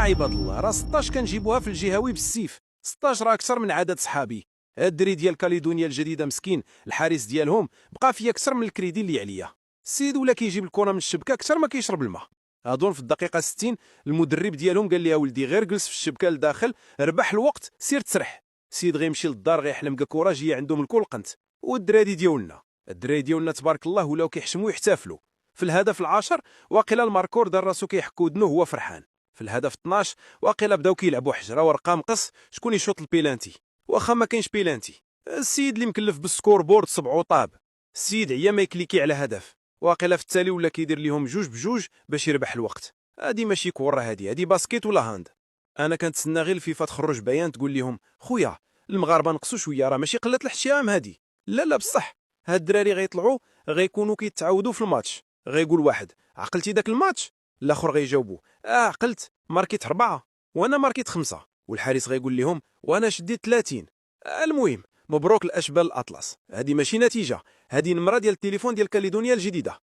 عباد الله راه 16 كنجيبوها في الجهوي بالسيف. 16 راه اكثر من عدد صحابي. هاد الدري ديال كاليدونيا الجديده مسكين، الحارس ديالهم بقى فيا اكثر من الكريدي اللي عليا. السيد ولا كيجيب الكره من الشبكه اكثر ما كيشرب الماء. اظن في الدقيقه 60 المدرب ديالهم قال لي ولدي غير جلس في الشبكه لداخل، ربح الوقت، سير تسرح. السيد غيمشي للدار غيحلم كره جايه عندهم الكل قنت. الدراري ديالنا تبارك الله ولاو كيحشموا يحتفلوا. في الهدف العاشر واقيلا الماركور دار راسو كيحكو ودنو هو فرحان. في الهدف 12 واقيلا بداو كيلعبوا حجره ورقه مقص شكون يشوط البيلانتي. واخا ما كاينش بيلانتي، السيد اللي مكلف بالسكور بورد صبعو طاب. السيد عيا ما يكليكي على هدف، واقيلا في التالي ولا كيدير ليهم جوج بجوج باش يربح الوقت. هادي ماشي كوره، هادي باسكيت ولا هاند. انا كنتسنى غير الفيفا تخرج بيان تقول لهم خويا المغاربه نقصوا شويه، راه ماشي قله الاحترام هادي. لا بصح هاد الدراري غيطلعوا غيكونوا كيتعاودوا في الماتش. غيقول واحد عقلتي داك الماتش، الاخر غيجاوبوا عقلت، ماركيت 4 وانا ماركيت 5، والحارس غيقول لهم وانا شديت 30. المهم مبروك الاشبال الاطلس. هذه ماشي نتيجه، هذه نمره ديال التليفون ديال كاليدونيا الجديده.